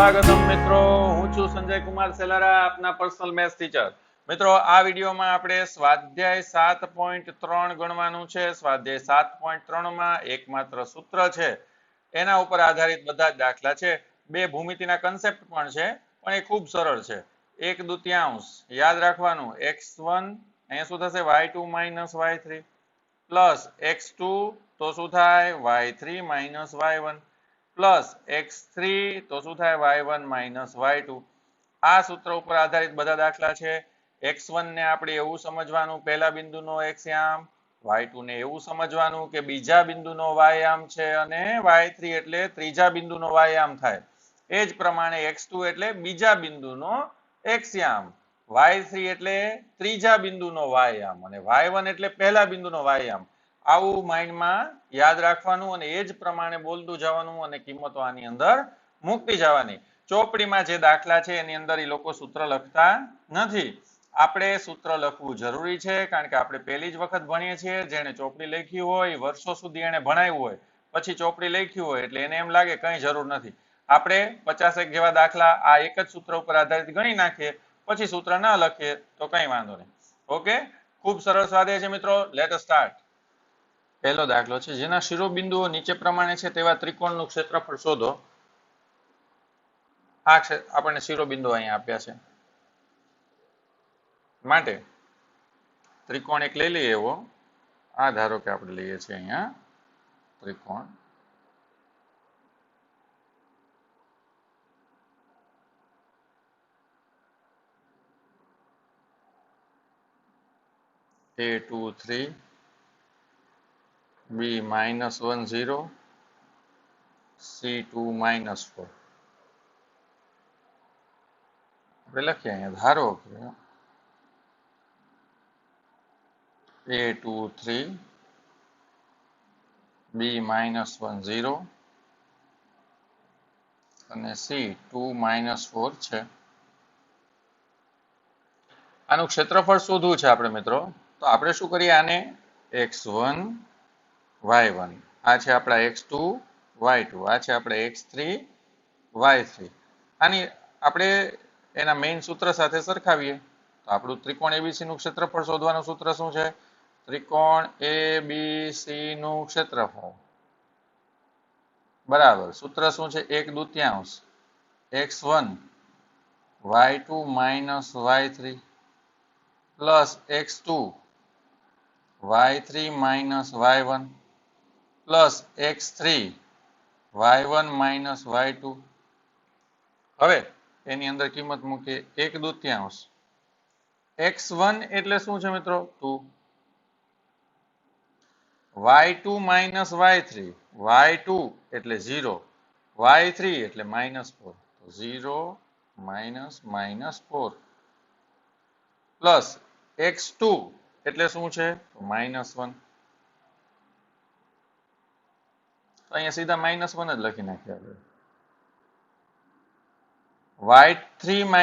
સ્વાગતમ મિત્રો, હું છું સંજય કુમાર સેલારા, આપના પર્સનલ મેથ્સ ટીચર. મિત્રો, આ વિડીયોમાં આપણે સ્વાધ્યાય 7.3 ગણવાનું છે. સ્વાધ્યાય 7.3 માં એકમાત્ર સૂત્ર છે, એના ઉપર આધારિત બધા જ દાખલા છે. બે ભૂમિતિના કન્સેપ્ટ પણ છે, પણ એ ખૂબ સરળ છે. 1/2 યાદ રાખવાનું, x1 અહીંયા શું થશે, y2 - y3 પ્લસ x2 તો શું થાય, y3 - y1 પ્લસ x3 તો શું થાય, y1 - y2. આ સૂત્ર ઉપર આધારિત બધા દાખલા છે. x1 ને આપણે એવું સમજવાનું પહેલા બિંદુનો x યામ, y2 ને એવું સમજવાનું કે બીજા બિંદુનો y યામ છે, અને y3 એટલે ત્રીજા બિંદુનો y યામ થાય. એ જ પ્રમાણે x2 એટલે બીજા બિંદુનો x યામ, y3 એટલે ત્રીજા બિંદુનો y યામ, અને y1 એટલે પહેલા બિંદુનો y યામ. આવું માઇન્ડમાં યાદ રાખવાનું અને એ જ પ્રમાણે બોલતું જવાનું અને કિંમતો આની અંદર મૂકતી જવાની. ચોપડીમાં જે દાખલા છે એની અંદર એ લોકો સૂત્ર લખતા નથી. આપણે સૂત્ર લખવું જરૂરી છે, કારણ કે આપણે પહેલી જ વખત ભણીએ છીએ. જેણે ચોપડી લખી હોય, વર્ષો સુધી એને ભણાવ્યું હોય, પછી ચોપડી લખ્યું હોય એટલે એને એમ લાગે કંઈ જરૂર નથી. આપણે 50 જેવા દાખલા આ એક જ સૂત્ર ઉપર આધારિત ગણી નાખીએ, પછી સૂત્ર ના લખીએ તો કંઈ વાંધો નહીં. ઓકે, ખૂબ સરળ સ્વાધ્યાય છે મિત્રો. Let us start. પહેલો દાખલો છે, જેના શિરોબિંદુઓ નીચે પ્રમાણે છે તેવા ત્રિકોણનું ક્ષેત્રફળ શોધો. આ આપણને શિરોબિંદુ અહીંયા આપ્યા છે, માટે ત્રિકોણ એક લઈ લઈએ. એવો આ ધારો કે આપણે લઈએ છીએ અહીંયા ત્રિકોણ A23 B -1 0 C2 -4. આપણે લખીએ અહીંયા, ધારો કે A23 B -1 0 અને C2 -4 છે. આનું ક્ષેત્રફળ શોધવું છે આપણે મિત્રો. તો આપણે શું કરીએ, આને x1 y1, આ છે આપણા x2 y2, આ છે આપણે x3 y3. આની આપણે એના મેઇન સૂત્ર સાથે સરખાવીએ. તો આપણું ત્રિકોણ ABC નું ક્ષેત્રફળ શોધવાનું સૂત્ર શું છે, ત્રિકોણ ABC નું ક્ષેત્રફળ બરાબર સૂત્ર શું છે, 1/2 x1 y2 - y3 plus x2 y3 - y1 plus x3 y1 - y2. હવે એની અંદર કિંમત મૂકીએ, 1/2 x1 એટલે શું છે મિત્રો, 2, y2 - y3, y2 એટલે 0, y3 એટલે -4, 0 -4 પ્લસ x2 એટલે શું છે, -1. અહીંયા સીધા -1 જ લખી નાખીએ આપણે. y3 -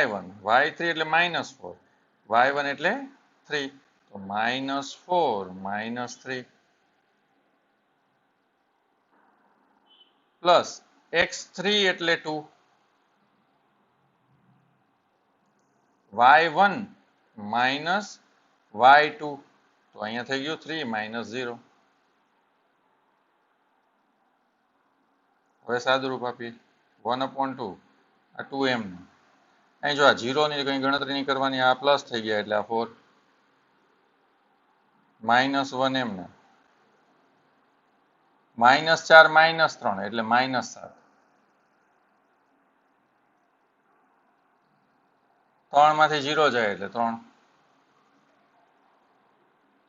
y1, y3 એટલે -4, y1 એટલે 3, તો -4 - 3 પ્લસ x3 એટલે 2, y1 - y2, તો અહીંયા થઈ ગયું 3 - 0. હવે સાદુરૂપ આપીએ, 1/2 આ 2m. અહીં જો આ 0 ની કંઈ ગણતરી નહીં કરવાની, આ પ્લસ થઈ ગયા એટલે આ 4 -1m ને -4 -3 એટલે -7, 3 માંથી 0 જાય એટલે 3.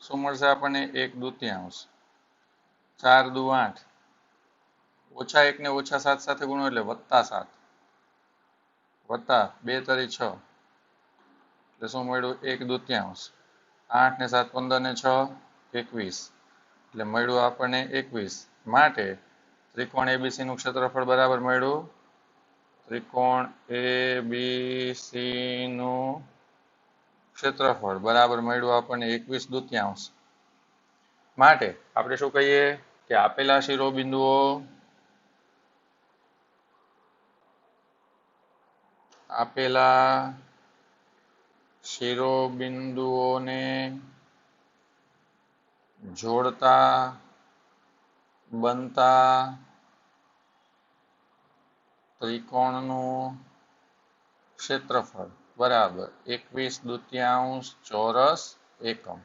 શું મળશે આપણને, 1/2, 4 દુ 8, -1 ને -7 સાથે ગુણો એટલે +7, વત્તા 2 તરી 6 એટલે શું મળ્યું, 1/2. 8 ને 7 15 ને 6 21 એટલે મળ્યું આપણને 21. માટે ત્રિકોણ ABC નું ક્ષેત્રફળ બરાબર મળ્યું, ત્રિકોણ ABC નું ક્ષેત્રફળ બરાબર મળ્યું આપણને 21/2. માટે આપણે શું કહીએ કે આપેલા શિરોબિંદુઓ આપેલા શિરોબિંદુઓને જોડતા બનતા ત્રિકોણનું ક્ષેત્રફળ બરાબર 21/2 ચોરસ એકમ.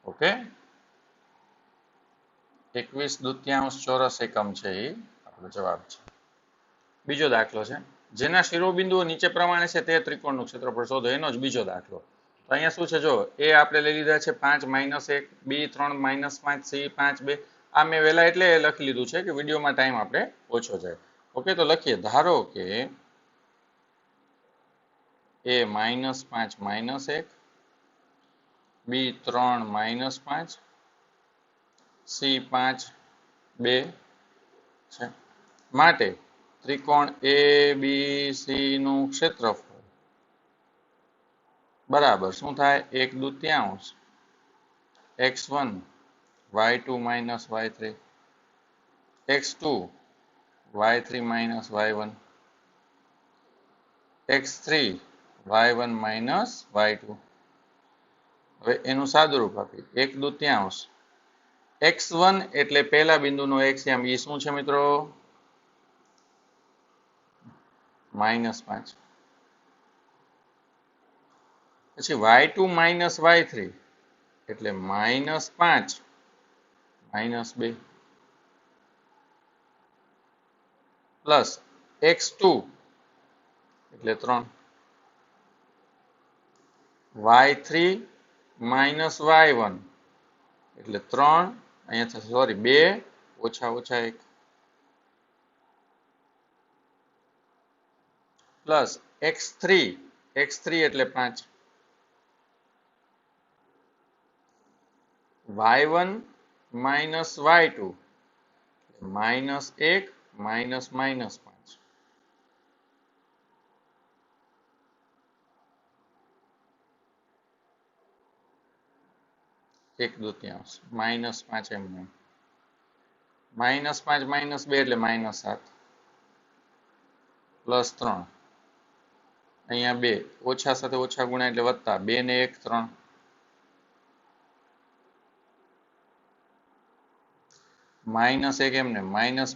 ઓકે, 21/2 ચોરસ એકમ છે એ આપણો જવાબ છે. બીજો દાખલો છે, જેના શિરોબિંદુઓ નીચે પ્રમાણે છે તે ત્રિકોણનું ક્ષેત્રફળ શોધો. એનો જ બીજો દાખલો. તો અહીંયા શું છે, જો એ આપણે લઈ લીધા છે 5 - 1, બી 3 - 5, સી 5 2. આ મેં વહેલા એટલે લખી લીધું છે કે વિડીયોમાં ટાઈમ આપણે ઓછો જાય. ઓકે, તો લખીએ. ધારો કે એ -5 - 1, બી 3 - 5, સી 5 2 છે. માટે ત્રિકોણ એબીસી નું ક્ષેત્રફળ બરાબર શું થાય? 1/2 x1 y2 - y3 x2 y3 - y1 x3 y1 - y2. હવે એનું સાદુરૂપ આપી 1/2 x1 એટલે પહેલા બિંદુનો એક્સયામ એ શું છે મિત્રો? -5. પછી y2 - y3 એટલે -5 -2 પ્લસ x2 એટલે 3 y3 - y1 એટલે 3 અહીંયા સોરી 2 -1 પ્લસ x3 એટલે 5 y1 - y2 -1 -5 1/2 -5 એમ -5 -2 એટલે -7 પ્લસ 3 અહીંયા 2 ઓછા સાથે ઓછા ગુણ્યા એટલે વત્તા 2 ને 1 3 -1 એમને માઇનસ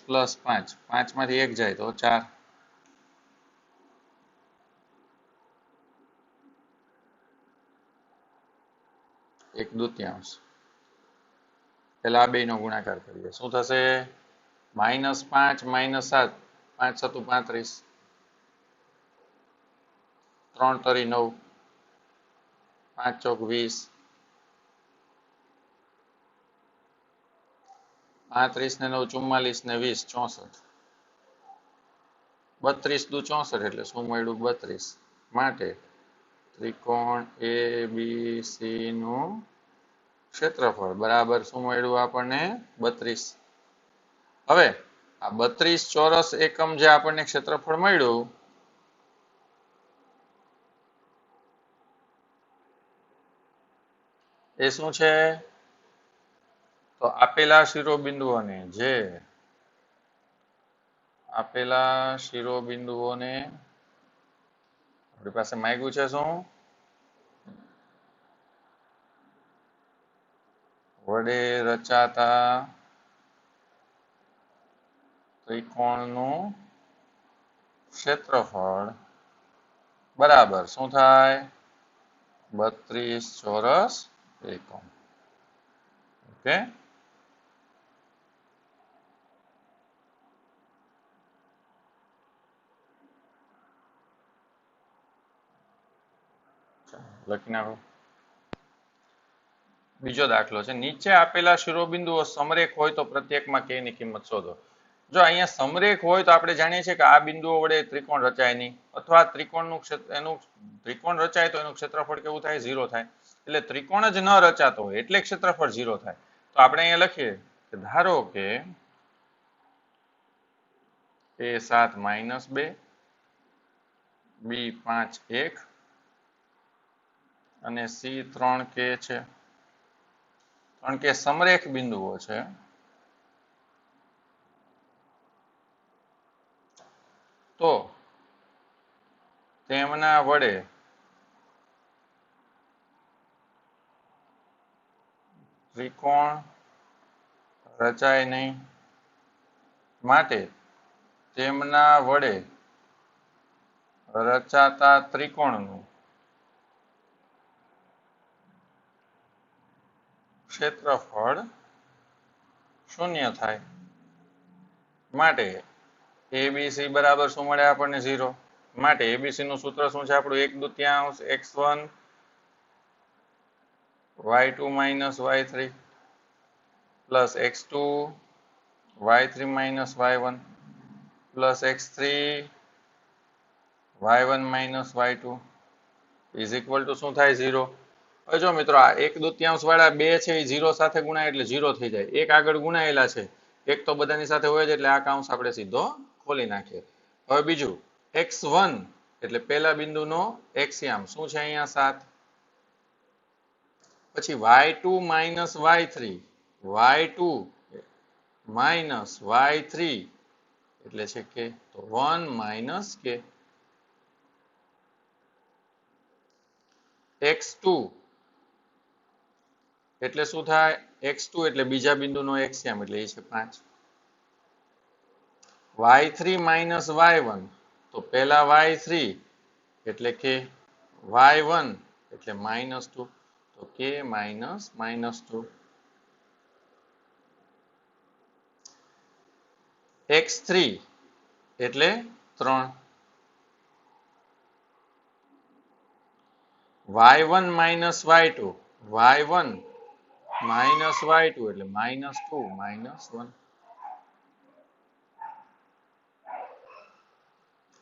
પ્લસ 5 5 માંથી 1 જાય તો 4 1/2 પેલા આ બે નો ગુણાકાર કરીએ શું થશે? -5 - 7 5 × 7 = 35 3 × 3 = 9 5 × 4 = 20 35 ને 9 = 44 ને 20 = 64 32 દુ 64 એટલે શું મળ્યું? 32. માટે ત્રિકોણ એબીસી નું ક્ષેત્રફળ બરાબર શું મળ્યું આપણને? 32. હવે આ 32 ચોરસ એકમ જે આપણને ક્ષેત્રફળ મળ્યું એ શું છે? તો આપેલા શિરોબિંદુઓને આપણી પાસે માંગ્યું છે શું? વડે રચાતા ત્રિકોણનું ક્ષેત્રફળ બરાબર શું થાય? 32 ચોરસ એકમ. ઓકે, લખી નાખો. બીજો દાખલો છે, નીચે આપેલા શિરોબિંદુઓ સમરેખ હોય તો પ્રત્યેકમાં k ની કિંમત શોધો. જો અહીંયા સમરેખ હોય તો આપણે જાણીએ છીએ કે આ બિંદુઓ વડે ત્રિકોણ રચાય નહીં અથવા ત્રિકોણનું ત્રિકોણ રચાય તો એનું ક્ષેત્રફળ કેવું થાય? 0 થાય. એટલે ત્રિકોણ જ ન રચાતો હોય એટલે ક્ષેત્રફળ 0 થાય. તો આપણે અહીંયા લખીએ કે ધારો કે a7 - 2 b5 1 અને c3 k છે. કારણ કે સમરેખ બિંદુઓ છે તો તેમના વડે ત્રિકોણ રચાય નહીં માટે તેમના વડે રચાતા ત્રિકોણનું ક્ષેત્રફળ શૂન્ય થાય માટે એબીસી બરાબર શું મળે આપણને 0 માટે એબીસી નું સૂત્ર શું છે આપણું 1/2 x1 y2 minus y3 plus x2 y3 minus y1 plus x3 y1 minus y2 is equal to શું થાય 0 હવે જો મિત્રો આ 1/2 વાળા બે છે એ 0 સાથે ગુણાય એટલે 0 થઈ જાય એક આગળ ગુણાયેલા છે એક તો બધાની સાથે હોય જ એટલે આ કૌંસ આપણે સીધો ખોલી નાખીએ હવે બીજું x1 એટલે પહેલા બિંદુનો એક્સિયમ શું છે અહીંયા 7 પછી y2 minus y3 y2 minus y3 એટલે છે કે તો 1 minus k x2 એટલે શું થાય x2 એટલે બીજા બિંદુનો એક્સિયમ એટલે એ છે 5 y3 minus y1 તો પહેલા y3 એટલે કે y1 એટલે -2 તો k minus -2 x3 એટલે 3 y1 minus y2 y1 minus y2 એટલે -2 -1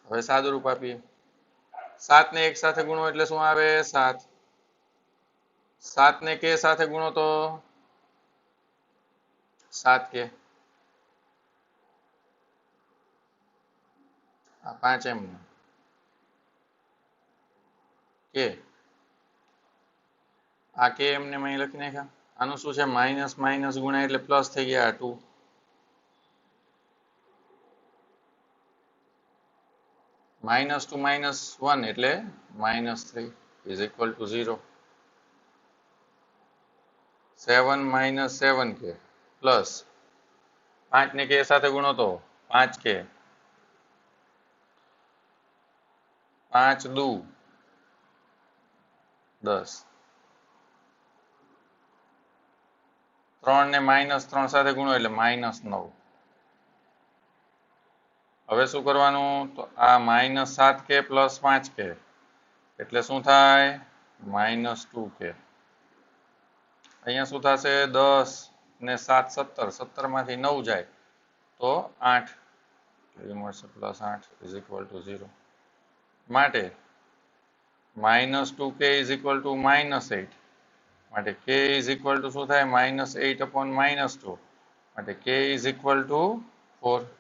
હવે સાદુરૂપ આપીએ 7 ને 1 સાથે ગુણો એટલે શું આવે 7 7 ને k સાથે ગુણો તો 7k આ 5m k આ k એમને અહીં લખી નાખ્યા આનું શું છે માઇનસ માઇનસ ગુણાય એટલે પ્લસ થઈ ગયા 2 -2 -1 એટલે -3 is equal to 0 7 minus 7k plus 5 ને k સાથે ગુણો તો 5k 5 દુ 10 3 ને -3 સાથે ગુણો એટલે -9 હવે શું કરવાનું તો આ -7k plus 5k એટલે શું થાય -2k અહીંયા શું થશે 10 ને 7 17 17 માંથી 9 જાય તો 8 એટલે મળશે +8 is equal to 0 માટે -2k is equal to -8 માટે k is equal to શું થાય -8 upon -2 માટે k is equal to 4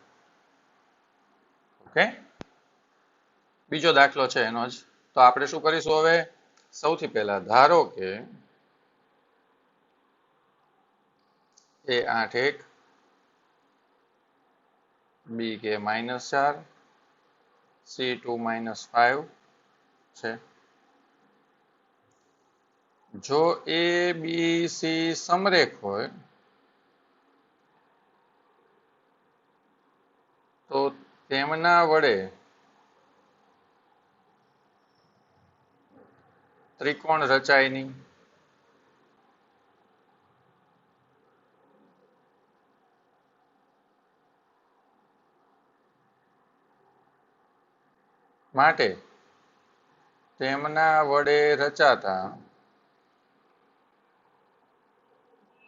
okay બીજો દાખલો છે એનો જ તો આપણે શું કરીશું હવે સૌથી પહેલા ધારો કે a 8 1 b k -4 c 2 -5 છે જો a b c સમરેખ હોય તો તેમના વડે ત્રિકોણ રચાય નહીં માટે તેમના વડે રચાતા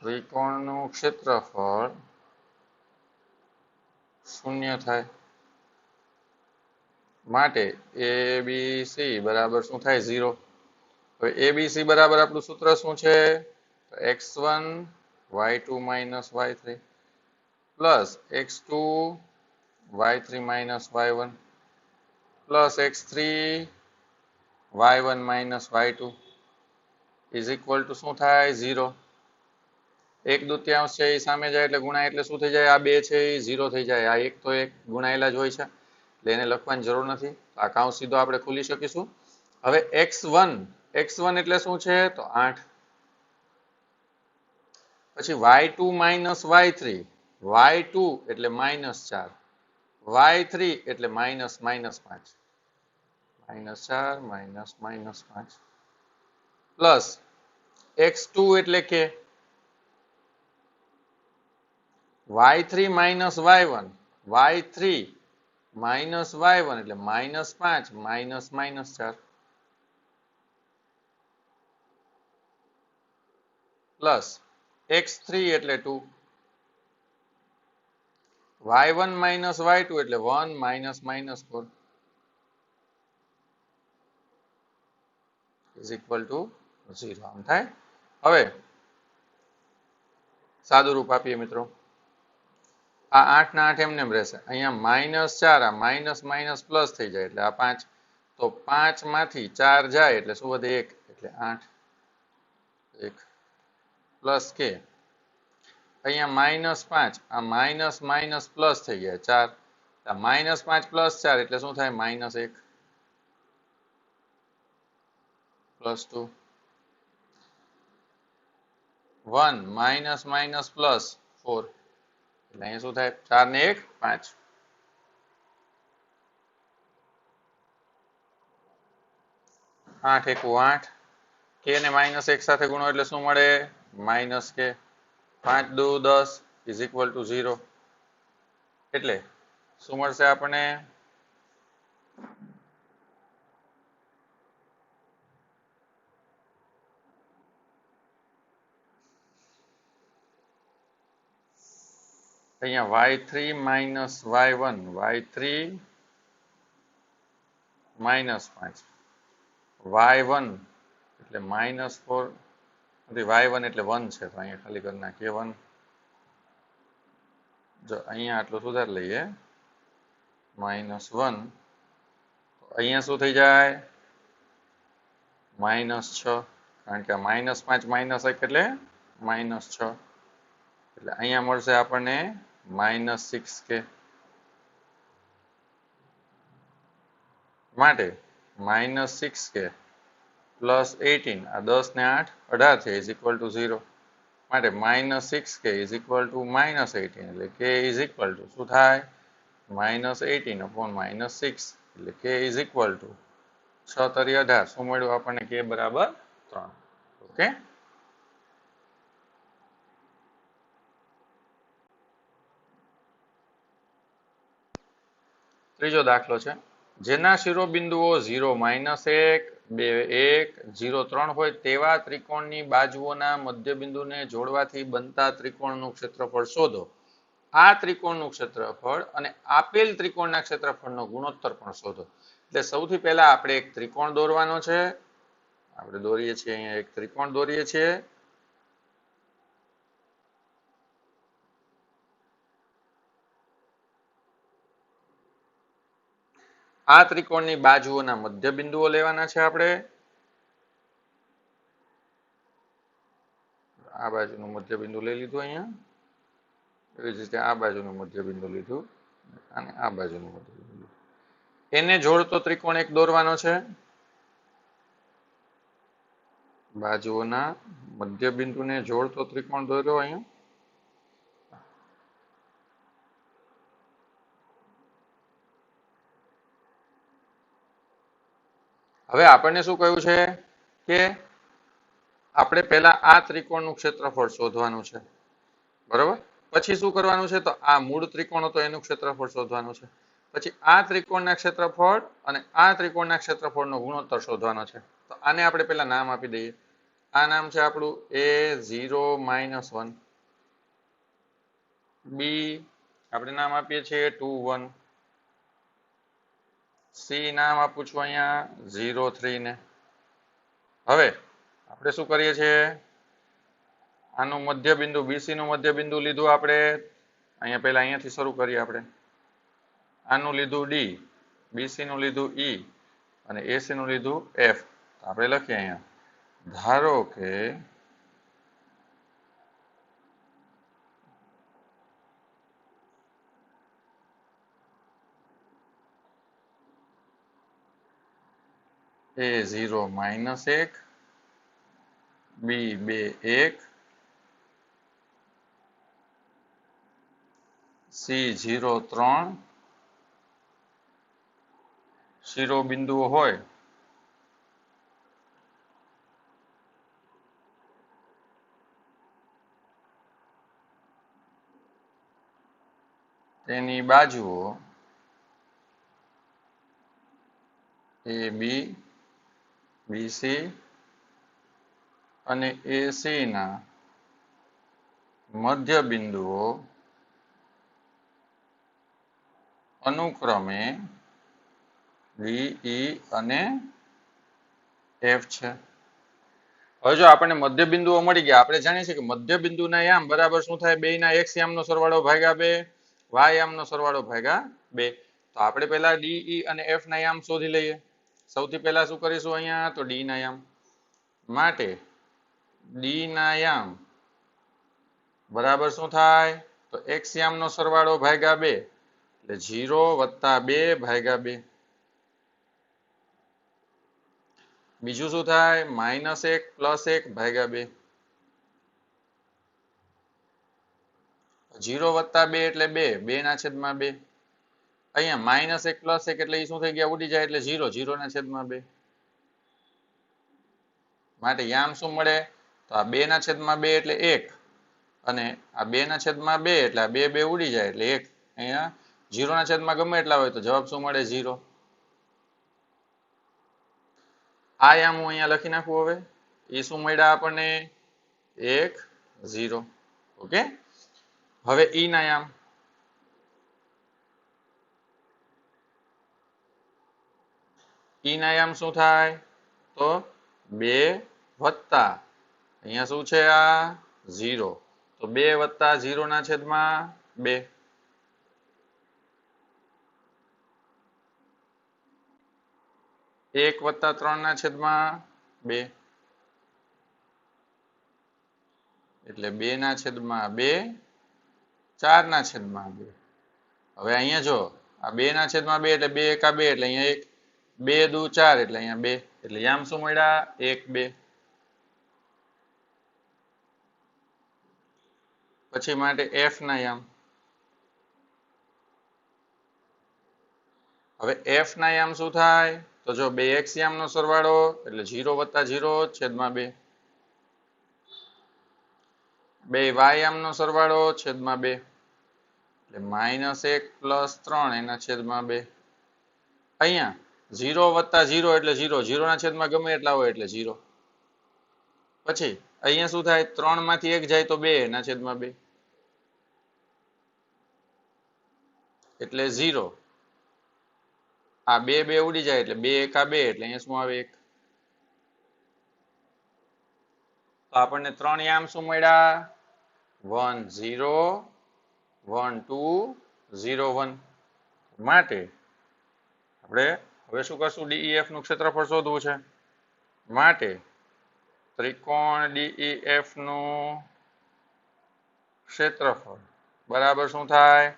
ત્રિકોણનું ક્ષેત્રફળ શૂન્ય થાય માટે ABC બરાબર શું થાય 0 હવે ABC બરાબર આપણું સૂત્ર શું છે x1 y2 minus y3 plus x2 y3 minus y1 plus x3 y1 minus y2 is equal to શું થાય 0 1/2 છે એ સામે જાય એટલે ગુણાય એટલે શું થઈ જાય આ બે છે એ 0 થઈ જાય આ એક તો એક ગુણાયેલા જ હોય છે એટલે એને લખવાની જરૂર નથી. આ કાઉન્સ સીધો આપણે ખોલી શકીશું. હવે x1 એટલે શું છે તો 8. પછી y2 માઇનસ y3 એટલે -4 y3 એટલે -5 -5 પ્લસ x2 એટલે કે y3 માઇનસ y1 એટલે -5 -4 પ્લસ x3 એટલે 2 y1 માઇનસ y2 એટલે 1 -4 ઇઝ ઇક્વલ ટુ 0 આમ થાય. હવે સાદું રૂપ આપીએ મિત્રો. આ 8 ના 8 એમને એમ રહેશે. અહીંયા -4 આ માઇનસ માઇનસ પ્લસ થઈ જાય એટલે આ 5 તો 5 માંથી 4 જાય એટલે શું વધે 1 એટલે 8 1 પ્લસ કે અહીંયા -5 આ માઇનસ માઇનસ પ્લસ થઈ ગયા 4 -5 પ્લસ 4 એટલે શું થાય -1 પ્લસ 2 1 માઇનસ માઇનસ પ્લસ 4 એટલે અહીંયા શું થાય 4 ને 1 5 8 એકુ 8 કે ને -1 સાથે ગુણો એટલે શું મળે માઇનસ કે 5 દુ 10 ઇઝ ઇક્વલ ટુ 0 એટલે શું મળશે આપણને અહીંયા y3 minus y1 y3 minus 5 y1 એટલે -4 y1 એટલે 1 છે તો અહીંયા ખાલી કરી નાખીએ 1 જો અહીંયા આટલું સુધાર લઈએ -1 અહીંયા શું થઈ જાય -6 કારણ કે -5 -1 એટલે -6 એટલે અહીંયા મળશે આપણને -6k માટે -6k પ્લસ 18 આ 10 ને 8 18 છે ઇઝ ઇક્વલ ટુ 0 માટે -6k ઇઝ ઇક્વલ ટુ -18 એટલે k ઇઝ ઇક્વલ ટુ શું થાય -18 upon -6 એટલે k ઇઝ ઇક્વલ ટુ 6 તરી 18 શું મળ્યું આપણને k બરાબર 3 ઓકે. ત્રીજો દાખલો છે જેના શિરોબિંદુઓ 0 -1 2 1 0 3 હોય તેવા ત્રિકોણની બાજુઓના મધ્યબિંદુને જોડવાથી બનતા ત્રિકોણનું ક્ષેત્રફળ શોધો. આ ત્રિકોણનું ક્ષેત્રફળ અને આપેલ ત્રિકોણના ક્ષેત્રફળનો ગુણોત્તર પણ શોધો. એટલે સૌથી પહેલા આપણે એક ત્રિકોણ દોરવાનો છે. આપણે દોરીએ છીએ અહીંયા એક ત્રિકોણ દોરીએ છીએ. આ ત્રિકોણની બાજુઓના મધ્યબિંદુઓ લેવાના છે આપણે. આ બાજુનું મધ્યબિંદુ લઈ લીધું અહીંયા. એવી જ રીતે આ બાજુનું મધ્યબિંદુ લીધું અને આ બાજુનું મધ્યબિંદુ. એને જોડતો ત્રિકોણ એક દોરવાનો છે. બાજુઓના મધ્યબિંદુને જોડતો ત્રિકોણ દોર્યો અહીંયા. હવે આપણને શું કહ્યું છે કે આપણે પહેલા આ ત્રિકોણનું ક્ષેત્રફળ શોધવાનું છે બરોબર. પછી શું કરવાનું છે તો આ મૂળ ત્રિકોણ હતો એનું ક્ષેત્રફળ શોધવાનું છે. પછી આ ત્રિકોણના ક્ષેત્રફળ અને આ ત્રિકોણના ક્ષેત્રફળનો ગુણોત્તર શોધવાનો છે. તો આને આપણે પહેલા નામ આપી દઈએ. આ નામ છે આપણું a0 - 1 b આપણે નામ આપીએ છીએ 2 1 c નામ આપું છું અહીંયા 0 3 ને. હવે આપણે શું કરીએ છીએ આનું મધ્યબિંદુ BC નું મધ્યબિંદુ લીધું આપણે અહીંયા પહેલા અહીંયાથી શરૂ કરીએ આપણે. આનું લીધું D BC નું લીધું E અને AC નું લીધું F. આપણે લખીએ અહીંયા ધારો કે A0 -1 B2 1 C0 3 શિરોબિંદુઓ હોય તેની બાજુઓ AB BC અને AC ના મધ્ય બિંદુઓ અનુક્રમે D, E અને F છે. હવે જો આપણને મધ્ય બિંદુઓ મળી ગયા, આપણે જાણીએ છીએ કે મધ્ય બિંદુના યામ બરાબર શું થાય? બેયના x યામનો સરવાળો ભાગ્યા 2 y યામનો સરવાળો ભાગ્યા 2. તો આપણે પહેલા D, E અને F ના યામ શોધી લઈએ. સૌથી પહેલા શું કરીશું અહીંયા? તો D ના યામ માટે D ના યામ બરાબર શું થાય? તો x યામનો સરવાળો ભાગ્યા 2 એટલે 0 + 2 ભાગ્યા 2. બીજું શું થાય? -1 + 1 ભાગ્યા 2. 0 + 2 એટલે 2, 2/2. અહીંયા -1 + 1 એટલે એ શું થઈ ગયા? ઉડી જાય એટલે 0, 0/2. માટે યામ શું મળે? તો આ 2/2 એટલે 1 અને આ 2/2 એટલે આ 2 ઉડી જાય એટલે 1. અહીંયા 0/2 ગમે એટલા હોય તો જવાબ શું મળે? 0. આ યામ હું અહીંયા લખી નાખું. હવે એ શું મળ્યા આપણને? 1 0. ઓકે. હવે ઈ ના યામ શું થાય? તો 2 વત્તા અહીંયા શું છે? આ 0. તો 2 + 0/2. 1 + 3/2 એટલે 2/2, 4/2. હવે અહીંયા જો આ 2/2 એટલે 2 × 2 એટલે અહીંયા 1, 2 દુ 4 એટલે અહીંયા 2 એટલે યામ શું મળ્યા? 1 2. પછી માટે F ના યામ. હવે F ના યામ શું થાય? તો જો 2x યામનો સરવાળો એટલે 0 + 0/2. 2y યામનો સરવાળો /2 એટલે -1 + 3/2. અહીંયા 0 + 0 એટલે 0, 0/2 ગમે એટલા હોય એટલે 0. પછી અહીંયા શું થાય? 3 માંથી 1 જાય તો 2/2 એટલે 0. આ 2 ઉડી જાય એટલે 2 × 2 એટલે અહીંયા શું આવે? 1. તો આપણને 3 યામ શું મળ્યા? 1 0 1 2 0 1. માટે આપણે હવે શું કરશું? DEF નું ક્ષેત્રફળ શોધવું છે. માટે ત્રિકોણ DEF નું ક્ષેત્રફળ બરાબર શું થાય?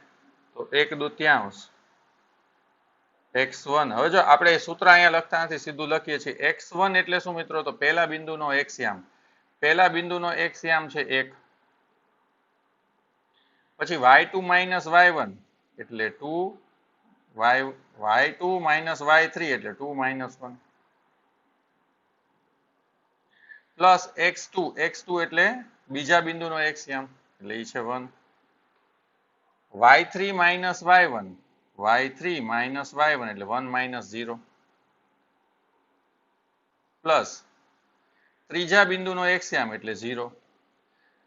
તો 1/2 x1. હવે જો આપણે સૂત્ર અહીંયા લખતા નથી, સીધું લખીએ છીએ. x1 એટલે શું મિત્રો? તો પહેલા બિંદુનો x યામ. પહેલા બિંદુનો x યામ છે 1. પછી y2 - y1 એટલે 2, y2 - y3 એટલે 2 - 1 પ્લસ x2 એટલે બીજા બિંદુનો x યામ એટલે ઈ છે 1. y3 - y1 એટલે 1 - 0 પ્લસ ત્રીજા બિંદુનો x યામ એટલે 0.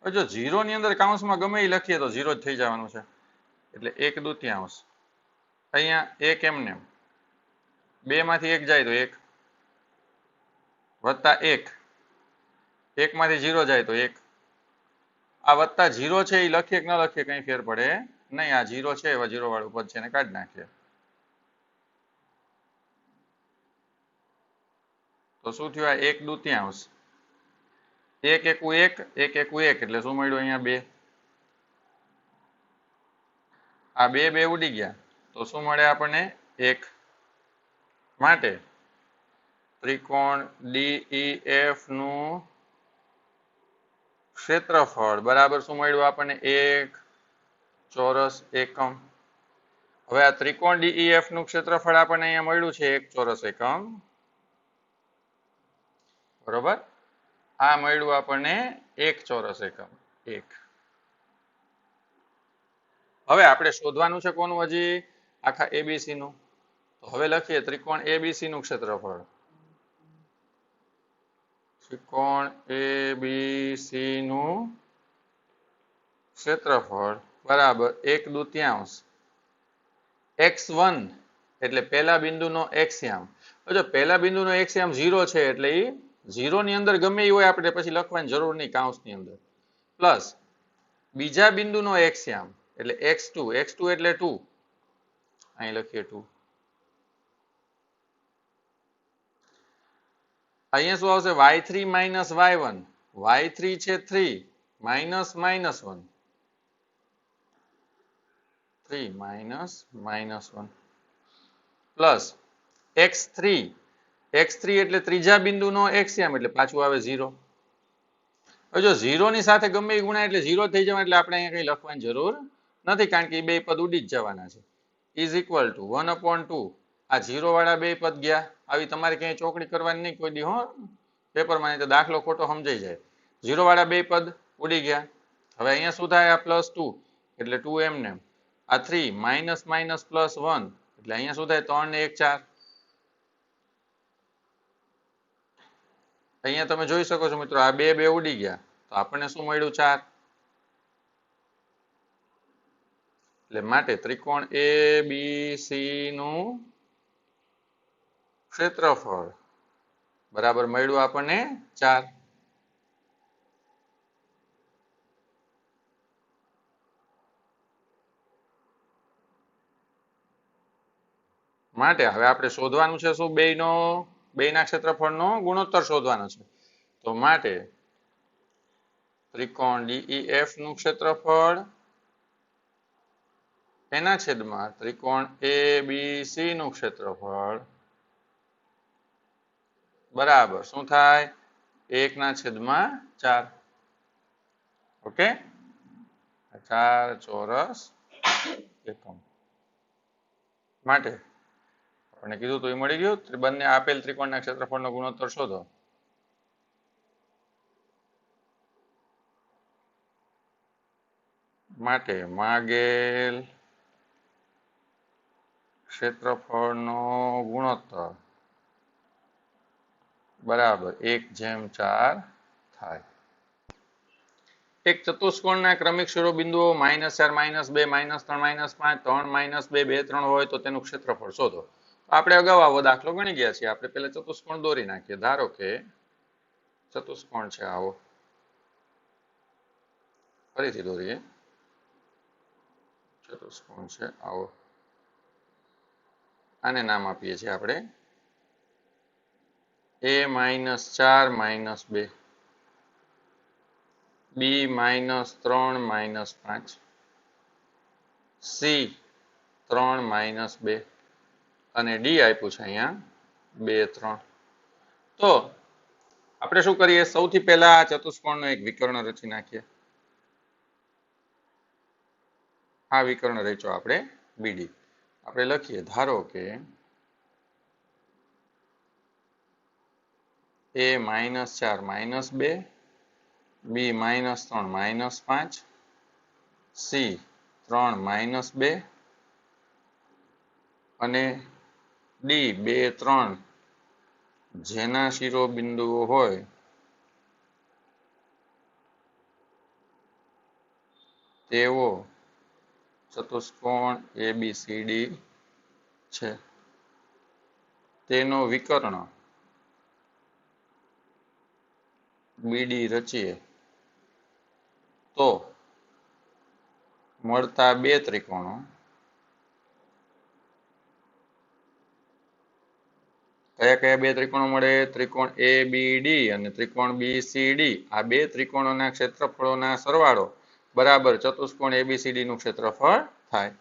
હવે જો 0 ની અંદર કૌંસમાં ગમે એ લખીએ તો 0 જ થઈ જવાનું છે એટલે 1/2. અહીંયા 1 એમને 2 માંથી 1 જાય તો 1 વત્તા 1, 1 માંથી 0 જાય તો 1. આ વત્તા 0 છે એ લખીએ કે ન લખીએ કઈ ફેર પડે નહીં. આ 0 છે એવા 0 વાળું પદ છે એને કાઢી નાખીએ તો શું થયું? આ 1/2. 1 × 1 1 × 1 એટલે શું મળ્યું? અહીંયા 2. આ 2 ઉડી ગયા તો શું મળે આપણને? 1. માટે ત્રિકોણ DEF નું ક્ષેત્રફળ બરાબર શું મળ્યું આપણને 1 ચોરસ એકમ. હવે આ ત્રિકોણ DEF નું ક્ષેત્રફળ આપણને અહીંયા મળ્યું છે 1 ચોરસ એકમ. બરોબર, આ મળ્યું આપણને 1 ચોરસ એકમ 1. હવે આપણે શોધવાનું છે કોનું હજી આખા ABC નું. તો હવે લખીએ ત્રિકોણ ABC નું ક્ષેત્રફળ. ત્રિકોણ ABC નું ક્ષેત્રફળ બરાબર 1/2 x1 એટલે પહેલા બિંદુનો એક્સ્યામ. જો પહેલા બિંદુનો એક્સ્યામ 0 છે એટલે એ 0 ની અંદર ગમે એ હોય આપણે પછી લખવાની જરૂર નહીં કૌંસની અંદર. પ્લસ બીજા બિંદુનો એક્સ્યામ એટલે x2 એટલે 2 અહીં લખીએ 2. અહીંયા શું આવશે y3 minus y1. y3 છે 3 minus -1 3 minus -1 પ્લસ x3 એટલે ત્રીજા બિંદુનો એક્સ્યામ એટલે પાછું આવે 0. હવે જો 0 ની સાથે ગમે એ ગુણાય એટલે 0 થઈ જવા એટલે આપણે અહીંયા કંઈ લખવાની જરૂર નથી કારણ કે એ બે પદ ઉડી જ જવાના છે. ઇઝ ઇક્વલ ટુ 1/2 આ 0 વાળા બે પદ ગયા. આવી તમારે ક્યાંય ચોકડી કરવાની નહીં કોઈ દી હો પેપરમાં, તો દાખલો ખોટો સમજાઈ જાય. 0 વાળા બે પદ ઉડી ગયા. હવે અહીંયા શું થાય આ +2 એટલે 2 એમને. આ 3 માઇનસ +1 એટલે અહીંયા શું થાય 3 ને 1 4. અહીંયા તમે જોઈ શકો છો મિત્રો આ બે ઉડી ગયા તો આપણને શું મળ્યું 4. એટલે માટે ત્રિકોણ ABC નું ક્ષેત્રફળ બરાબર મળ્યું આપણને 4. માટે હવે આપણે શોધવાનું છે શું બેયના ક્ષેત્રફળનો ગુણોત્તર શોધવાનો છે. તો માટે ત્રિકોણ DEF નું ક્ષેત્રફળ એના છેદમાં ત્રિકોણ ABC નું ક્ષેત્રફળ બરાબર શું થાય 1/4. ઓકે, 4 ચોરસ એકમ. માટે આપણે કીધું તો એ મળી ગયું. બંને આપેલ ત્રિકોણના ક્ષેત્રફળનો ગુણોત્તર શોધો. માટે માગેલ ક્ષેત્રફળનો ગુણોત્તર બરાબર 1/4 થાય. એક ચતુષ્કોણના ક્રમિક શિરોબિંદુઓ -4 -2 -3 -5 3 -2 2 3 હોય તો તેનું ક્ષેત્રફળ શોધો. આપણે અગાઉ આવો દાખલો ગણી ગયા છીએ. આપણે પહેલા ચતુષ્કોણ દોરી નાખીએ. ધારો કે ચતુષ્કોણ છે આવો, ફરીથી દોરીએ. ચતુષ્કોણ છે આવો, આને નામ આપીએ છીએ આપણે A -4 -2 B -3 -5 C 3 -2 અને D આપ્યું છે અહીંયા 2 3. તો આપણે શું કરીએ સૌથી પહેલા આ ચતુષ્કોણનો એક વિકર્ણ રચી નાખીએ. આ વિકર્ણ રચ્યો આપણે BD. આપણે લખીએ ધારો કે A -4 -2 B -3 -5 C 3 -2 અને D 2 3 જેના શિરોબિંદુઓ હોય તેવો ચતુષ્કોણ ABCD છે. તેનો વિકર્ણ BD રચીએ તો મળતા બે ત્રિકોણો કયા કયા બે ત્રિકોણો મળે? ત્રિકોણ ABD અને ત્રિકોણ BCD. આ બે ત્રિકોણોના ક્ષેત્રફળોના સરવાળો બરાબર ચતુષ્કોણ ABCD નું ક્ષેત્રફળ થાય.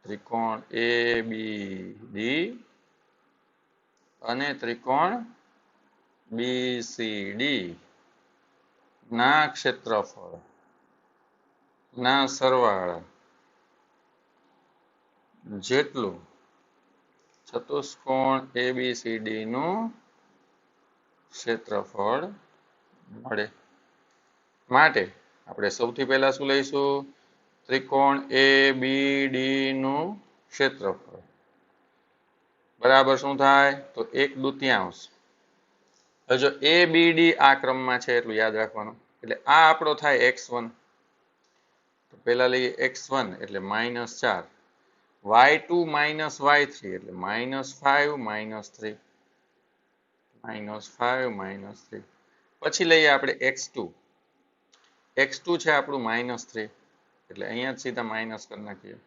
ત્રિકોણ ABD અને ત્રિકોણ બીસીડી ના ક્ષેત્રફળ ના સરવાળા જેટલું ચતુષ્કોણ એબીસીડી નું ક્ષેત્રફળ મળે. માટે આપણે સૌથી પહેલા શું લઈશું? ત્રિકોણ એબીડી નું ક્ષેત્રફળ બરાબર શું થાય? તો 1/2. જો એબીડી આ ક્રમમાં છે એટલું યાદ રાખવાનું. એટલે આ આપણો થાય x1. તો પહેલા લઈએ x1 એટલે -4. y2 - y3 એટલે -5 -3 -5 -3. પછી લઈએ આપણે x2. x2 છે આપણું -3 એટલે અહીંયા જ સીધા માઇનસ કરી નાખીએ.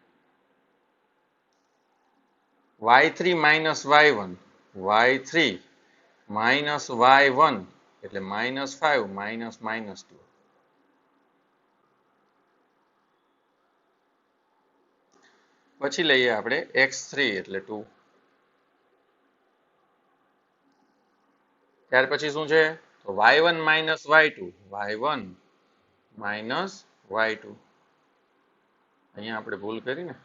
y3 - y1 y3 -y1 એટલે -5 -2. પછી લઈએ આપણે x3 એટલે 2. ત્યાર પછી શું છે? તો y1 - y2 y1 - y2. અહીંયા આપણે ભૂલ કરી ને.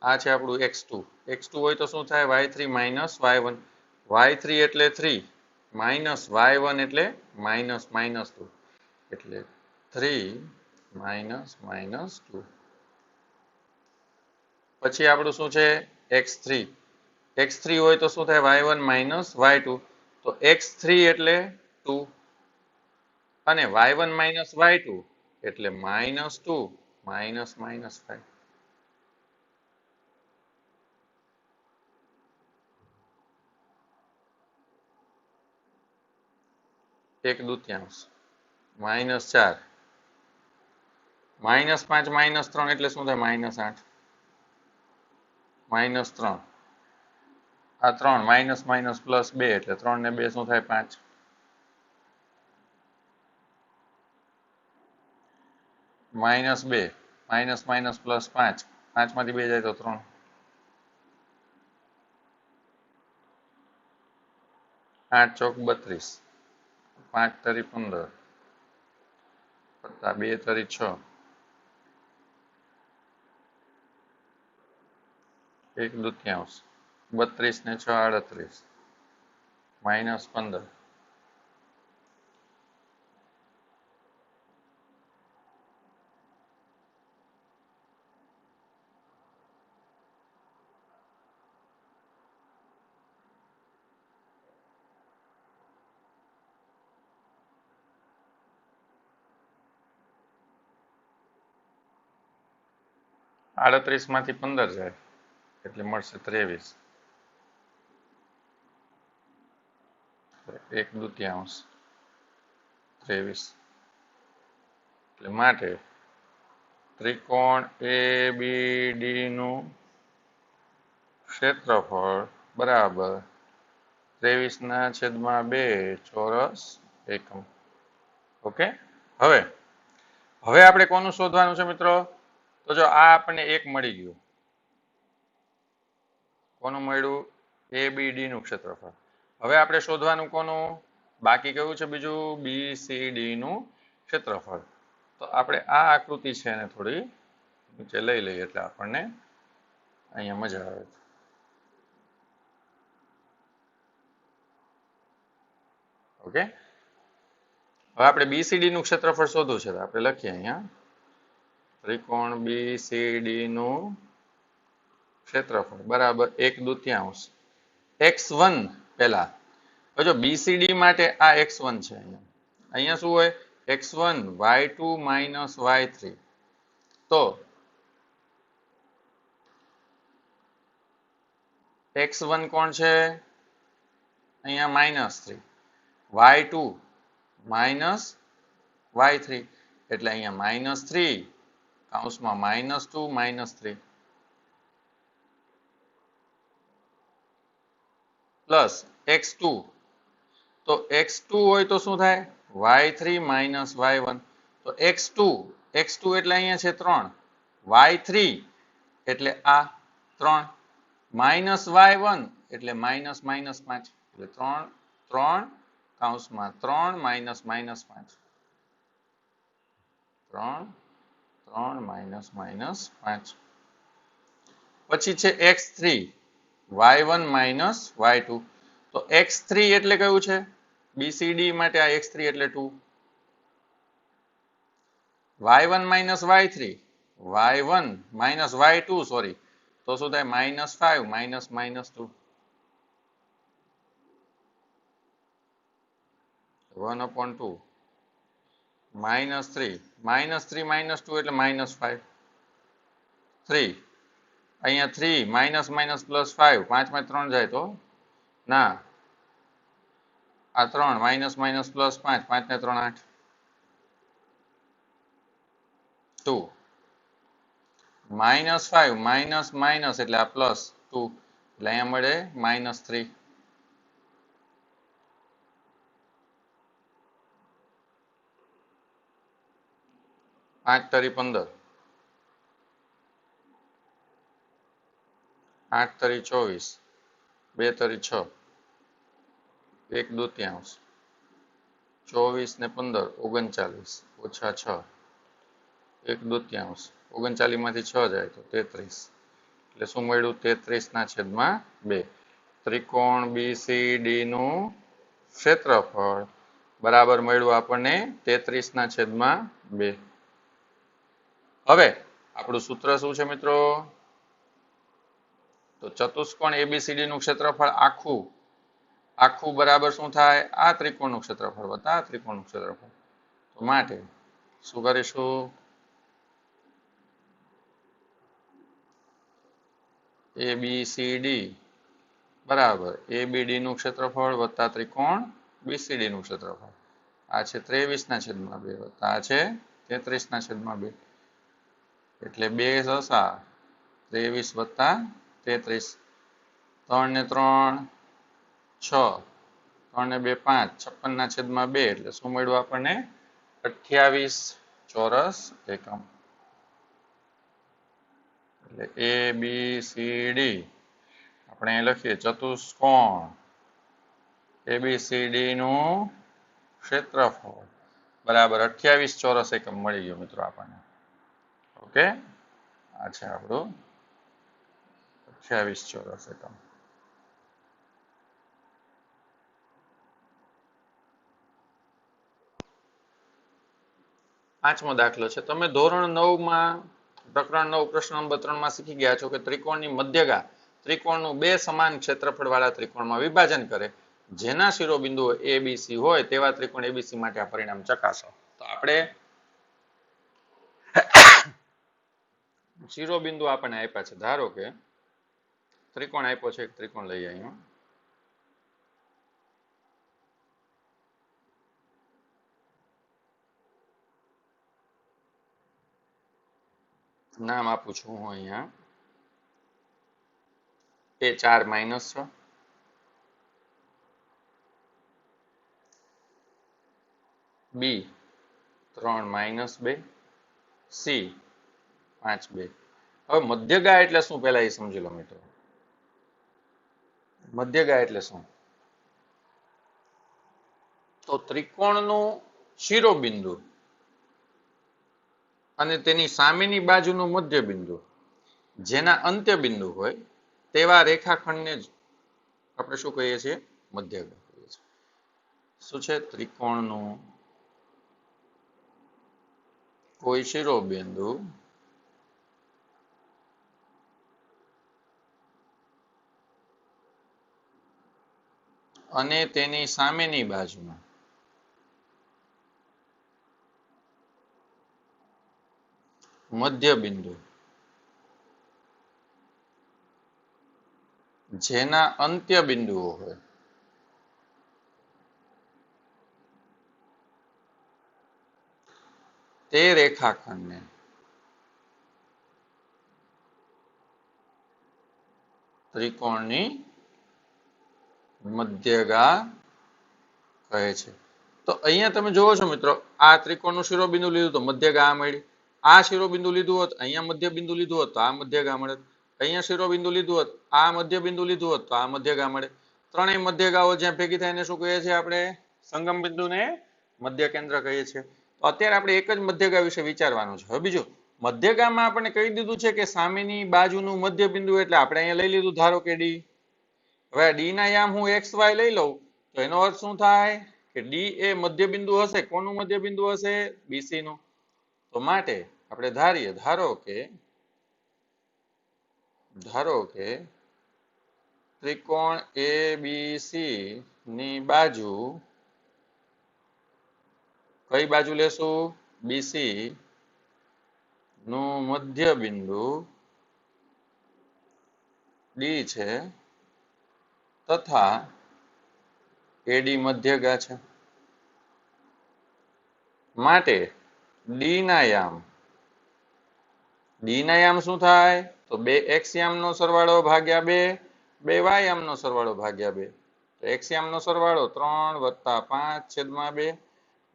આ છે આપણું x2. x2 હોય તો શું થાય? y3 - y1 y3 એટલે 3 -y1 એટલે -2 એટલે 3 -2. પછી આપણું શું છે? x3. x3 હોય તો શું થાય? y1 - y2 તો x3 એટલે 2 અને y1 - y2 એટલે -2 -5. -4 -5 -3 એટલે શું થાય? -8 -3 આ 3 -2 એટલે 3 ને 2 શું થાય? 5 -2 -5 5 માંથી 2 જાય તો 3 8 ચોક 32 5 તરી 15 વત્તા 2 તરી 6 1/2 32 ને 6 38 -15 38 માંથી 15 જાય એટલે મળશે 23 1/2 23 એટલે માટે ત્રિકોણ એબીડી નું ક્ષેત્રફળ બરાબર 23/2 ચોરસ એકમ. ઓકે. હવે આપણે કોનું શોધવાનું છે મિત્રો? તો જો આ આપણને એક મળી ગયું. કોનું મળ્યું? એબીડી નું ક્ષેત્રફળ. હવે આપણે શોધવાનું કોનું? બાકી કયું છે બીજું? બીસીડી નું ક્ષેત્રફળ. તો આપણે આ આકૃતિ છે એને થોડી નીચે લઈ લઈએ એટલે આપણને અહીંયા મજા આવે. ઓકે. હવે આપણે બીસીડી નું ક્ષેત્રફળ શોધવું છે. આપણે લખીએ અહીંયા ત્રિકોણ બીસીડી નું ક્ષેત્રફળ બરાબર 1/2 x1 પહેલા. જો બીસીડી માટે આ x1 છે. અહીંયા શું હોય? x1 y2 - y3 તો x1 કોણ છે? અહીંયા -3 y2 - y3 એટલે અહીંયા -3 કૌંસમાં -2 -3 પ્લસ x2 તો x2 હોય તો શું થાય? y3 - y1 તો x2 એટલે અહીંયા છે 3 y3 એટલે આ 3 માઇનસ y1 એટલે માઇનસ માઇનસ 5 એટલે 3 3 કૌંસમાં 3 માઇનસ માઇનસ 5 3 3 માઇનસ માઇનસ 5 પછી છે x3 y1 માઇનસ y2 તો x3 એટલે કયું છે BCD માટે આ x3 એટલે 2 y1 minus y3 y1 minus y2 sorry તો શું થાય -5 minus minus 2 1/2 -3 -3 minus 2 એટલે -5 3 અહીંયા 3 minus minus plus 5 5 માં 3 જાય તો ના આ 3 minus minus plus 5 5 ને 3 8 2 -5 minus minus એટલે આ plus 2 એટલે અહીંયા મળે -3 5 તરી 15 8 તરી 24 2 તરી 6 1 દૂતીયાંશ 24 ને 15 39 ઓછા 6 1 દૂતીયાંશ 39 માંથી 6 જાય તો 33 એટલે શું મળ્યું 33 ના છેદમાં 2 ત્રિકોણ BCD નું ક્ષેત્રફળ બરાબર મળ્યું આપણને 33 ના છેદમાં 2 હવે આપણું સૂત્ર શું છે મિત્રો તો ચતુષ્કોણ ABCD નું ક્ષેત્રફળ આખું બરાબર શું થાય આ ત્રિકોણનું ક્ષેત્રફળ વત્તા આ ત્રિકોણનું ક્ષેત્રફળ તો માટે શું કરીશું ABCD બરાબર ABD નું ક્ષેત્રફળ વત્તા ત્રિકોણ BCD નું ક્ષેત્રફળ આ છે 23 ના છેદમાં 2 વત્તા આ છે 33 ના છેદમાં 2 એટલે 2 સસા 23 વત્તા 33 3 ને 3 6 3 ને 2 5 56 ના છેદમાં 2 એટલે શું મળ્યું આપણને 28 ચોરસ એકમ એટલે ABCD આપણે અહીં લખીએ ચતુષ્કોણ ABCD નું ક્ષેત્રફળ બરાબર 28 ચોરસ એકમ મળી ગયો મિત્રો આપણને ઓકે આ છે આપણું 28 ચોરસ એકમ પાંચમો દાખલો છે તમે ધોરણ 9 માં પ્રકરણ 9 પ્રશ્ન નંબર 3 માં શીખી ગયા છો કે ત્રિકોણની મધ્યગા ત્રિકોણનું બે સમાન ક્ષેત્રફળ વાળા ત્રિકોણમાં વિભાજન કરે જેના શિરોબિંદુઓ ABC હોય તેવા ત્રિકોણ ABC માટે આ પરિણામ ચકાસો તો આપણે શિરોબિંદુ આપણને આપ્યા છે ધારો કે ત્રિકોણ આપ્યો છે એક ત્રિકોણ લઈએ અહીંયા નામ આપું છું હું અહીંયા A4 -6 B 3 -2 C 5 2 હવે મધ્યગા એટલે શું પહેલા એ સમજી લો મિત્રો મધ્યગા એટલે શું તો ત્રિકોણનું શિરોબિંદુ અને તેની સામેની બાજુનું મધ્યબિંદુ જેના અંત્યબિંદુ હોય તેવા રેખાખંડને જ આપણે શું કહીએ છીએ મધ્યગા કહીએ છીએ શું છે ત્રિકોણનું કોઈ શિરોબિંદુ અને તેની સામેની બાજુમાં મધ્યબિંદુ જેના અંત્ય બિંદુઓ હોય તે રેખાખંડને ત્રિકોણની મધ્યગા કહે છે તો અહીંયા તમે જોવો છો મિત્રો આ ત્રિકોણનું શિરોબિંદુ લીધું તો મધ્યગા મળી આ શિરોબિંદુ લીધું હોત, અહીંયા મધ્યબિંદુ લીધું હોત તો આ મધ્યગા મળે, અહીંયા શિરોબિંદુ લીધું હોત, આ મધ્યબિંદુ લીધું હોત તો આ મધ્યગા મળે. ત્રણેય મધ્યગાઓ જ્યાં ભેગી થાય એને શું કહીએ છીએ આપણે? સંગમ બિંદુને મધ્ય કેન્દ્ર કહીએ છીએ. તો અત્યારે આપણે એક જ મધ્યગા વિશે વિચારવાનું છે. હવે બીજું, મધ્યગામાં આપણે કહી દીધું છે કે સામેની બાજુનું મધ્યબિંદુ, એટલે આપણે અહીંયા લઈ લીધું ધારો કે ડી. હવે ડી ના યામ હું એક્સ વાય લઈ લઉં તો એનો અર્થ શું થાય કે ડી એ મધ્યબિંદુ હશે. કોનું મધ્યબિંદુ હશે? બીસી નું. તો માટે આપણે ધારીએ, ધારો કે ત્રિકોણ એબીસી ની બાજુ, કઈ બાજુ લેશું? બીસી નું મધ્યબિંદુ ડી છે તથા એડી મધ્યગા છે. માટે ડી ના યામ શું થાય? તો 2x યામનો સરવાળો ભાગ્યા 2y યામનો સરવાળો ભાગ્યા 2. તો x યામનો સરવાળો 3 + 5/2,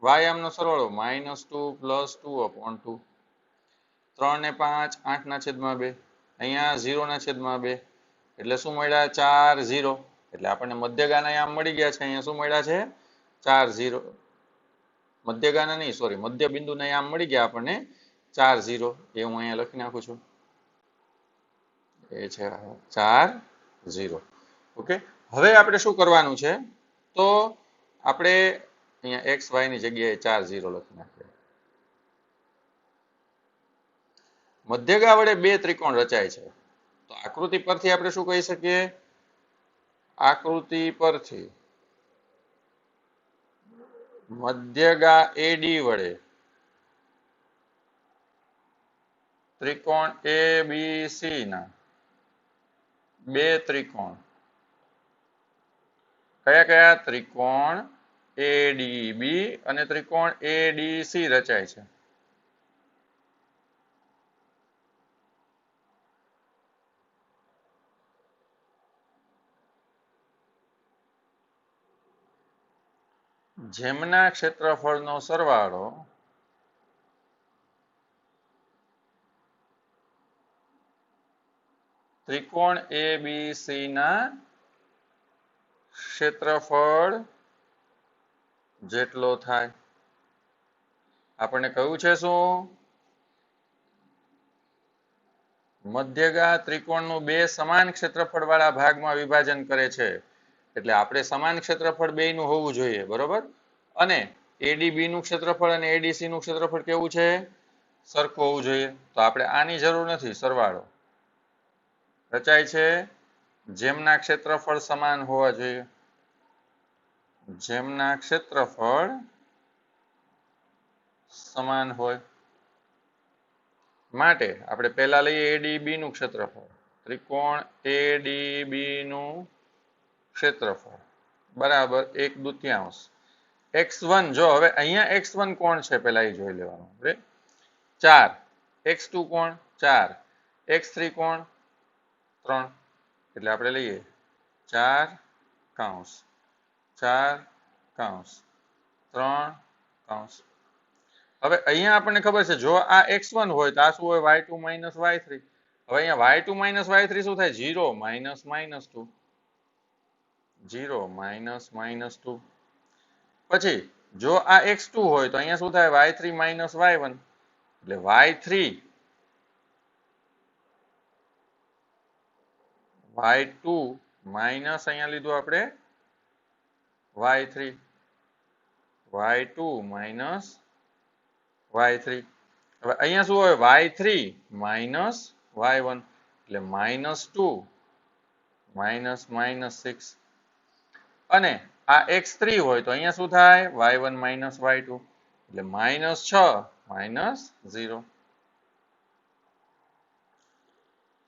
y યામનો સરવાળો -2 + 2/2. 3 ને 5 8/2, અહીંયા 0/2, એટલે શું મળ્યા? 4 0. એટલે આપણને મધ્યગાના યામ મળી ગયા છે. અહીંયા શું મળ્યા છે? 4 0. મધ્યગાના નહીં, સોરી, મધ્યબિંદુના યામ મળી ગયા આપણને 4 0. એ હું અહીંયા લખી નાખું છું, એ છે 4 0. ઓકે, હવે આપણે શું કરવાનું છે? તો આપણે અહીંયા x y ની જગ્યાએ 4 0 લખી નાખીએ. મધ્યગા વડે બે ત્રિકોણ રચાય છે. તો આકૃતિ પરથી આપણે શું કહી શકીએ? આકૃતિ પરથી મધ્યગા એડી વડે ત્રિકોણ એબીસી ના બે ત્રિકોણ, કયા કયા? ત્રિકોણ એડીબી અને ત્રિકોણ એડીસી રચાય છે. જેમના ક્ષેત્રફળનો સરવાળો ત્રિકોણ એબીસી ના ક્ષેત્રફળ જેટલો થાય. આપણને કહ્યું છે શું? મધ્યગા ત્રિકોણનું બે સમાન ક્ષેત્રફળ વાળા ભાગમાં વિભાજન કરે છે. એટલે આપણે સમાન ક્ષેત્રફળ બેયનું હોવું જોઈએ, બરોબર? અને એડીબી નું ક્ષેત્રફળ અને એડીસી નું ક્ષેત્રફળ કેવું છે? સરખું હોવું જોઈએ. તો આપણે આની જરૂર નથી. સરવાળો રચાય છે જેમના ક્ષેત્રફળ સમાન હોવા જોઈએ. જેમના ક્ષેત્રફળ સમાન હોય. માટે આપણે પહેલા લઈએ એડીબી નું ક્ષેત્રફળ. ત્રિકોણ એડીબી નું ક્ષેત્રફળ બરાબર 1/2. x1, જો હવે અહીંયા x1 કોણ છે પેલા એ જોઈ લેવાનું. 4. x2 કોણ? 4. x3 કોણ? 3. એટલે આપણે લઈએ 4 કૌંસ 4 કૌંસ 3 કૌંસ. હવે અહીંયા આપણને ખબર છે જો આ x1 હોય તો આ શું હોય? y2 - y3. હવે અહીંયા y2 - y3 શું થાય? 0 - -2. 0 - -2. પછી જો આ x2 હોય તો અહીંયા શું થાય? y3 - y1. એટલે y3 y2 માઇનસ અહીંયા લીધું આપણે y3, y2 માઇનસ y3. હવે અહીંયા શું હોય? y3 માઇનસ y1 એટલે -2 -6. અને આ x3 હોય તો અહીંયા શું થાય? y1 માઇનસ y2 એટલે -6 -0.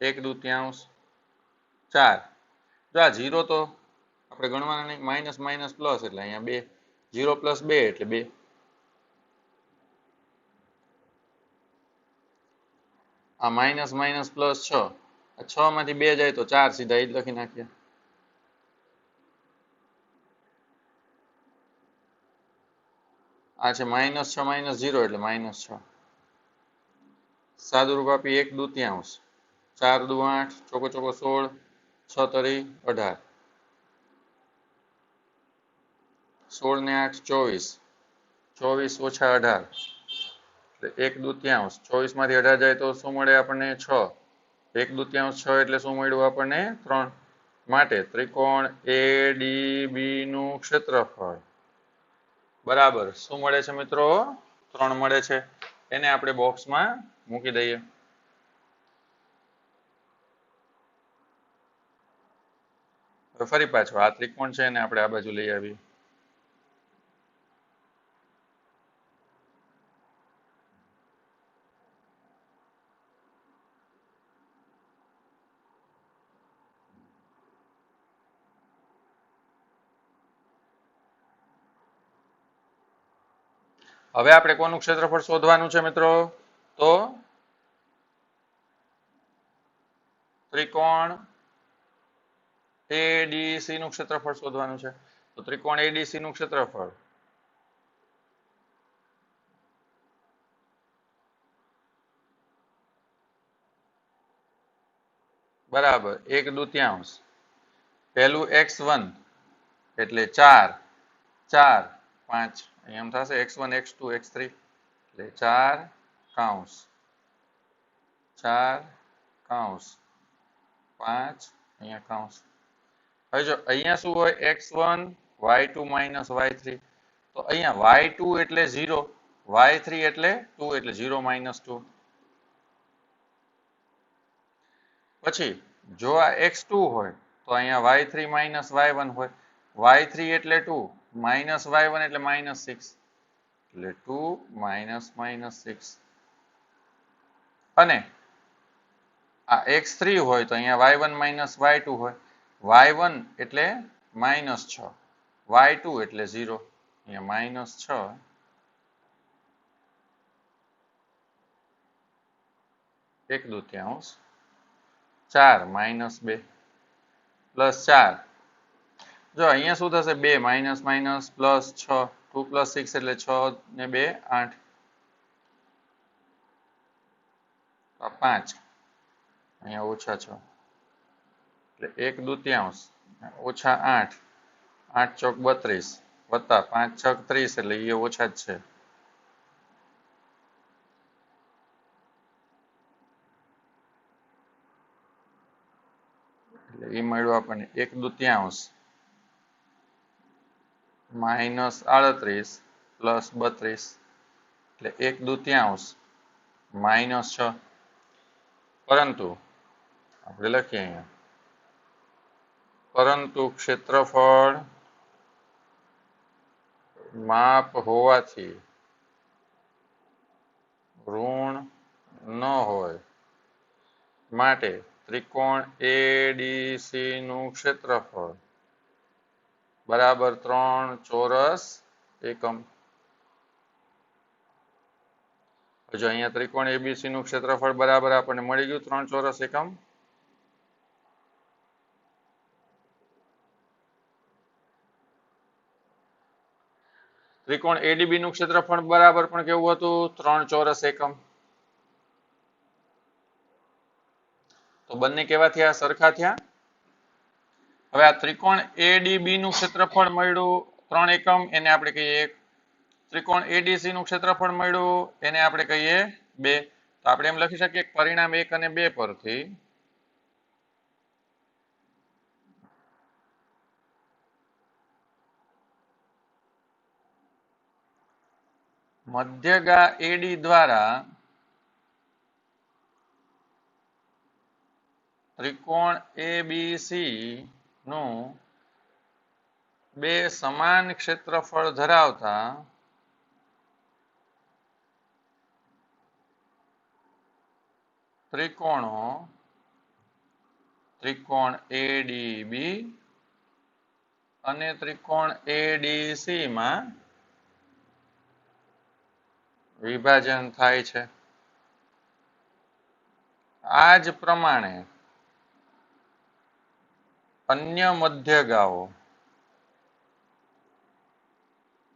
1/2. 4. જો આ 0 તો આપણે ગણવાના નહીં, માઇનસ માઇનસ પ્લસ એટલે અહીંયા 2. 0 + 2 એટલે 2. આ માઇનસ માઇનસ પ્લસ 6. આ 6 માંથી 2 જાય તો 4. સીધા એ જ લખી નાખીએ. આ છે -6 - 0 એટલે -6. સાદુરૂપ આપી 1/2, 4 દુ 8, ચોકો ચોકો 16, 6 તરી 18, 16 ને 8 24, 24 ઓછા 18 એટલે 1/2, 24 માંથી 18 જાય તો શું મળે આપણને? 6. 1/2 6 એટલે શું મળ્યું આપણને? 3. માટે ત્રિકોણ ADB નું ક્ષેત્રફળ બરાબર શું મળે છે મિત્રો? 3 મળે છે. એને આપણે બોક્સમાં મૂકી દઈએ. ફરી પાછું આ ત્રિકોણ છે એને આપણે આ બાજુ લઈ આવીએ. હવે આપણે કોનું ક્ષેત્રફળ શોધવાનું છે મિત્રો? તો ત્રિકોણ ADC નું ક્ષેત્રફળ શોધવાનું છે. તો ત્રિકોણ ADC નું ક્ષેત્રફળ બરાબર 1/2. પહેલું x1 એટલે 4, 4, 5 એમ થશે. x1 x2 x3 એટલે 4 કૌંસ 4 કૌંસ 5 અહીંયા કૌંસ. હવે જો અહીંયા શું હોય? x1 y2 minus y3. તો અહીંયા y2 એટલે 0, y3 એટલે 2 એટલે 0 minus 2. પછી જો આ x2 હોય તો અહીંયા y3 minus y1 હોય. y3 એટલે 2 minus y1 એટલે minus 6 એટલે 2 minus minus 6. અને આ x3 હોય તો અહીંયા y1 minus y2 હોય. y1 એટલે minus 6, y2 એટલે 0 અહીંયા minus 6 1/2, 4 minus 2 plus 4. જો અહીંયા શું થશે? 2 minus minus plus 6, 2 plus 6 એટલે 6 ને 2 8, 5 અહીંયા ઓછા 6 એટલે 1/2 ઓછા 8, 8 ચોક 32 વત્તા 5 છક 30 એટલે એ ઓછા જ છે. એટલે એ મળ્યું આપણને 1/2 minus 38 plus 32 એટલે 1/2 minus 6. પરંતુ આપણે લખીએ અહીંયા પરંતુ ક્ષેત્રફળ માપ હોવાથી ઋણ ન હોય માટે ત્રિકોણ ADC નું ક્ષેત્રફળ બરાબર 3 ચોરસ એકમ. જો અહીંયા ત્રિકોણ ABC નું ક્ષેત્રફળ બરાબર આપણને મળી ગયું 3 ચોરસ એકમ. ત્રિકોણ ADB નું ક્ષેત્રફળ બરાબર પણ કેવું હતું? 3 ચોરસ એકમ. તો બંને કેવા થયા? સરખા થયા. હવે આ ત્રિકોણ ADB નું ક્ષેત્રફળ મળ્યું 3 એકમ એને આપણે કહીએ 1. ત્રિકોણ ADC નું ક્ષેત્રફળ મળ્યું એને આપણે કહીએ 2. તો આપણે એમ લખી શકીએ પરિણામ 1 અને 2 પરથી મધ્યગા AD દ્વારા ત્રિકોણ ABC નું 2 સમાન ક્ષેત્રફળ ધરાવતા ત્રિકોણો ત્રિકોણ ADB અને ત્રિકોણ ADC માં વિભાજન થાય છે. આ જ પ્રમાણે અન્ય મધ્યગાઓ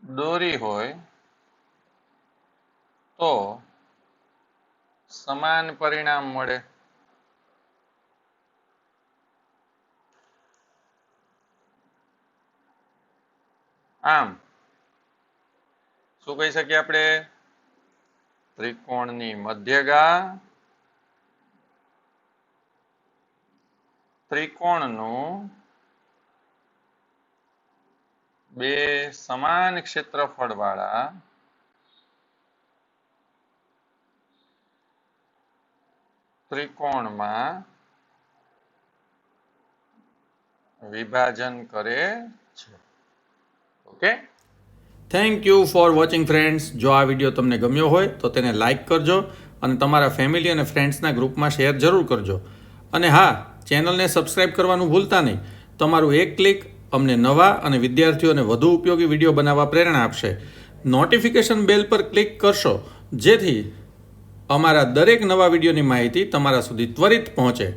દોરી હોય તો સમાન પરિણામ મળે. આમ શું કહી શકીએ આપણે? ત્રિકોણની મધ્યગા ત્રિકોણનું બે સમાન ક્ષેત્રફળ વાળા ત્રિકોણમાં વિભાજન કરે છે. Okay, thank you for watching friends. જો આ વિડીયો તમને ગમ્યો હોય તો તેને લાઇક કરજો અને તમારા ફેમિલી અને ફ્રેન્ડ્સના ગ્રુપમાં શેર જરૂર કરજો. અને હા, ચેનલને સબસ્ક્રાઇબ કરવાનું ભૂલતા નહીં. તમારું એક ક્લિક અમને નવા અને વિદ્યાર્થીઓને વધુ ઉપયોગી વિડીયો બનાવવા પ્રેરણા આપશે. નોટિફિકેશન બેલ પર ક્લિક કરશો જેથી અમારા દરેક નવા વિડીયોની માહિતી તમારા સુધી ત્વરિત પહોંચે.